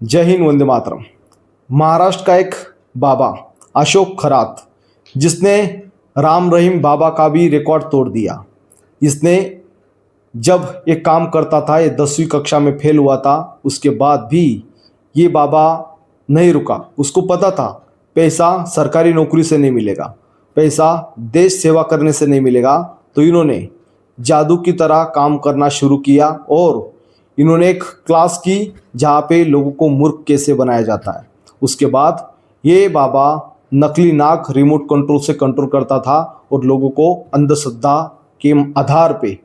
जय हिंद, वंदे मातरम। महाराष्ट्र का एक बाबा अशोक खरात, जिसने राम रहीम बाबा का भी रिकॉर्ड तोड़ दिया। इसने जब एक काम करता था, ये 10वीं कक्षा में फेल हुआ था, उसके बाद भी ये बाबा नहीं रुका। उसको पता था पैसा सरकारी नौकरी से नहीं मिलेगा, पैसा देश सेवा करने से नहीं मिलेगा। तो इन्होंने जादू की तरह काम करना शुरू किया और इन्होंने एक क्लास की जहाँ पे लोगों को मूर्ख कैसे बनाया जाता है। उसके बाद ये बाबा नकली नाक रिमोट कंट्रोल से कंट्रोल करता था और लोगों को अंधश्रद्धा के आधार पे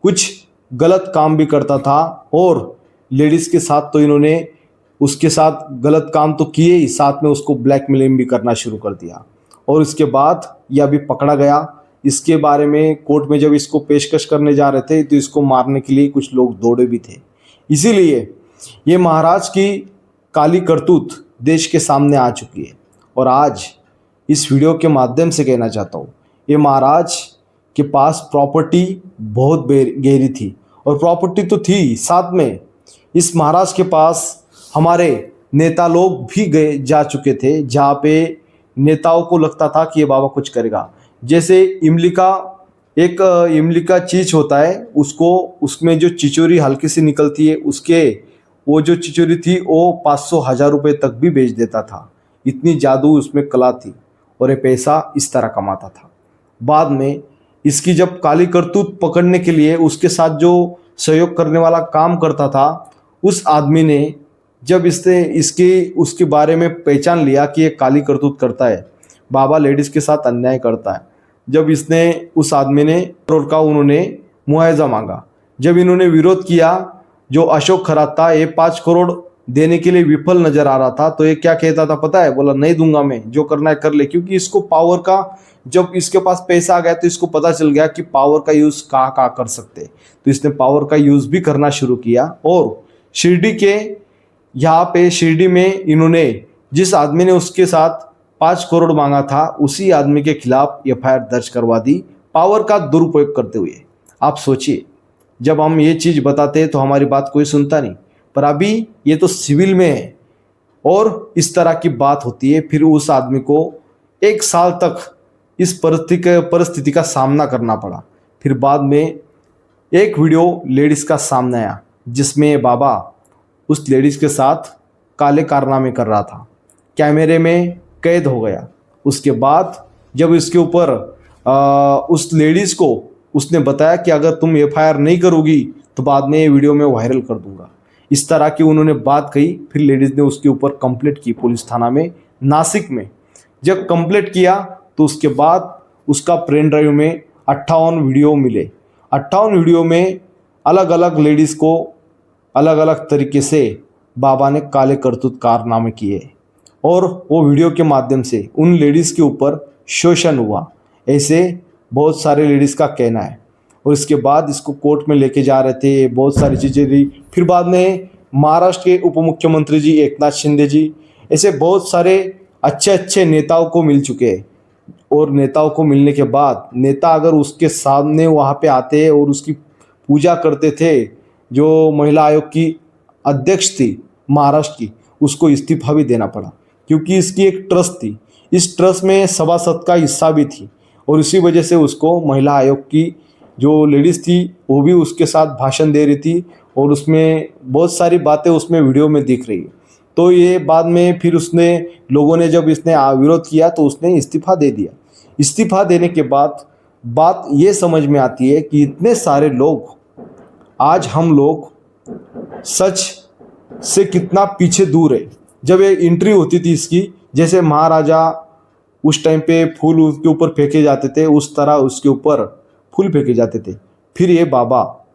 कुछ गलत काम भी करता था। और लेडीज़ के साथ तो इन्होंने उसके साथ गलत काम तो किए ही, साथ में उसको ब्लैकमेलिंग भी करना शुरू कर दिया। और इसके बाद यह अभी पकड़ा गया। इसके बारे में कोर्ट में जब इसको पेशकश करने जा रहे थे तो इसको मारने के लिए कुछ लोग दौड़े भी थे। इसीलिए ये महाराज की काली करतूत देश के सामने आ चुकी है। और आज इस वीडियो के माध्यम से कहना चाहता हूँ, ये महाराज के पास प्रॉपर्टी बहुत गहरी थी। और प्रॉपर्टी तो थी, साथ में इस महाराज के पास हमारे नेता लोग भी गए जा चुके थे, जहाँ पे नेताओं को लगता था कि ये बाबा कुछ करेगा। जैसे इमली का चीज होता है, उसको उसमें जो चिचोरी हल्की सी निकलती है, उसके वो जो चिचोरी थी वो 500,000 रुपये तक भी बेच देता था। इतनी जादू उसमें कला थी और ये पैसा इस तरह कमाता था। बाद में इसकी जब काली करतूत पकड़ने के लिए उसके साथ जो सहयोग करने वाला काम करता था, उस आदमी ने जब उसके बारे में पहचान लिया कि ये काली करतूत करता है, बाबा लेडीज़ के साथ अन्याय करता है, जब उस आदमी ने करोड़ का उन्होंने मुआवजा मांगा। जब इन्होंने विरोध किया, जो अशोक खरात था, ये 5 करोड़ देने के लिए विफल नजर आ रहा था। तो ये क्या कहता था पता है? बोला नहीं दूंगा मैं, जो करना है कर ले। क्योंकि इसको पावर का, जब इसके पास पैसा आ गया तो इसको पता चल गया कि पावर का यूज़ कहाँ कहाँ कर सकते। तो इसने पावर का यूज़ भी करना शुरू किया। और शिरडी में इन्होंने जिस आदमी ने उसके साथ 5 करोड़ मांगा था, उसी आदमी के खिलाफ एफआईआर दर्ज करवा दी, पावर का दुरुपयोग करते हुए। आप सोचिए, जब हम ये चीज़ बताते हैं तो हमारी बात कोई सुनता नहीं, पर अभी ये तो सिविल में है और इस तरह की बात होती है। फिर उस आदमी को 1 साल तक इस परिस्थिति का सामना करना पड़ा। फिर बाद में एक वीडियो लेडीज़ का सामने आया, जिसमें बाबा उस लेडीज़ के साथ काले कारनामे कर रहा था, कैमरे में कैद हो गया। उसके बाद जब इसके ऊपर उस लेडीज़ को उसने बताया कि अगर तुम एफआईआर नहीं करोगी तो बाद में ये वीडियो में वायरल कर दूंगा, इस तरह की उन्होंने बात कही। फिर लेडीज़ ने उसके ऊपर कंप्लेंट की पुलिस थाना में, नासिक में। जब कंप्लेंट किया तो उसके बाद उसका पेन ड्राइव में 58 वीडियो मिले। 58 वीडियो में अलग अलग लेडीज़ को अलग अलग तरीके से बाबा ने काले करतूत कारनामे किए और वो वीडियो के माध्यम से उन लेडीज़ के ऊपर शोषण हुआ, ऐसे बहुत सारे लेडीज़ का कहना है। और इसके बाद इसको कोर्ट में लेके जा रहे थे, बहुत सारी चीज़ें दी। फिर बाद में महाराष्ट्र के उप मुख्यमंत्री जी एकनाथ शिंदे जी, ऐसे बहुत सारे अच्छे अच्छे नेताओं को मिल चुके हैं। और नेताओं को मिलने के बाद नेता अगर उसके सामने वहाँ पे आते और उसकी पूजा करते थे, जो महिला आयोग की अध्यक्ष थी महाराष्ट्र की, उसको इस्तीफा भी देना पड़ा, क्योंकि इसकी एक ट्रस्ट थी। इस ट्रस्ट में सभासद का हिस्सा भी थी और इसी वजह से उसको महिला आयोग की जो लेडीज़ थी वो भी उसके साथ भाषण दे रही थी और उसमें बहुत सारी बातें उसमें वीडियो में दिख रही है। तो ये बाद में फिर लोगों ने जब इसने विरोध किया तो उसने इस्तीफा दे दिया। इस्तीफा देने के बाद बात ये समझ में आती है कि इतने सारे लोग, आज हम लोग सच से कितना पीछे दूर है। जब ये एंट्री होती थी इसकी, जैसे महाराजा उस टाइम पे फूल उसके ऊपर फेंके जाते थे, उस तरह उसके ऊपर फूल फेंके जाते थे। फिर ये बाबा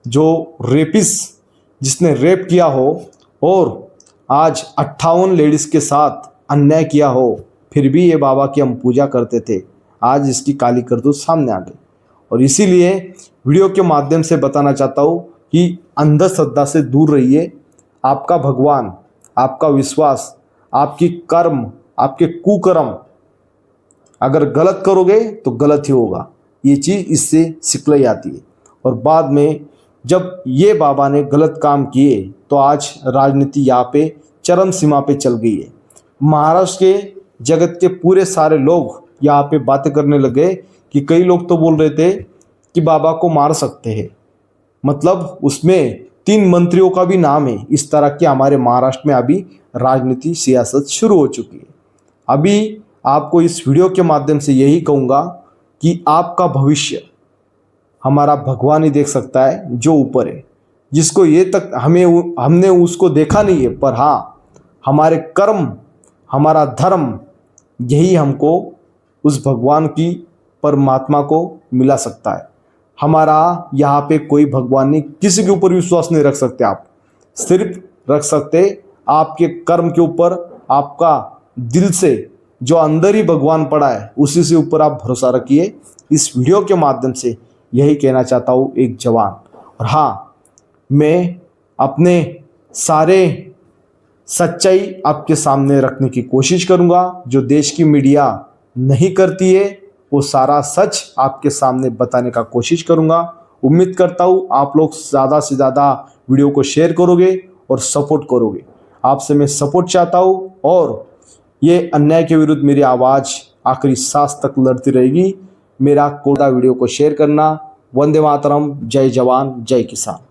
जो रेपिस्ट, जिसने रेप किया हो और आज 58 लेडीज़ के साथ अन्याय किया हो, फिर भी ये बाबा की हम पूजा करते थे। आज इसकी काली करतूत सामने आ गई। और इसीलिए वीडियो के माध्यम से बताना चाहता हूँ कि अंधश्रद्धा से दूर रहिए। आपका भगवान, आपका विश्वास, आपकी कर्म, आपके कुकर्म, अगर गलत करोगे तो गलत ही होगा। ये चीज़ इससे सिखलाई आती है। और बाद में जब ये बाबा ने गलत काम किए तो आज राजनीति यहाँ पे चरम सीमा पे चल गई है। महाराष्ट्र के जगत के पूरे सारे लोग यहाँ पे बातें करने लगे कि कई लोग तो बोल रहे थे कि बाबा को मार सकते हैं, मतलब उसमें 3 मंत्रियों का भी नाम है। इस तरह की हमारे महाराष्ट्र में अभी राजनीति सियासत शुरू हो चुकी है। अभी आपको इस वीडियो के माध्यम से यही कहूँगा कि आपका भविष्य हमारा भगवान ही देख सकता है जो ऊपर है, जिसको ये तक हमने उसको देखा नहीं है, पर हाँ हमारे कर्म, हमारा धर्म, यही हमको उस भगवान की, परमात्मा को मिला सकता है। हमारा यहाँ पे कोई भगवान नहीं, किसी के ऊपर विश्वास नहीं रख सकते आप, सिर्फ रख सकते आपके कर्म के ऊपर। आपका दिल से जो अंदर ही भगवान पड़ा है उसी से ऊपर आप भरोसा रखिए। इस वीडियो के माध्यम से यही कहना चाहता हूँ एक जवान। और हाँ, मैं अपने सारे सच्चाई आपके सामने रखने की कोशिश करूंगा। जो देश की मीडिया नहीं करती है वो सारा सच आपके सामने बताने का कोशिश करूंगा। उम्मीद करता हूँ आप लोग ज़्यादा से ज़्यादा वीडियो को शेयर करोगे और सपोर्ट करोगे। आपसे मैं सपोर्ट चाहता हूँ और ये अन्याय के विरुद्ध मेरी आवाज़ आखिरी सांस तक लड़ती रहेगी। मेरा कोड़ा वीडियो को शेयर करना। वंदे मातरम, जय जवान, जय किसान।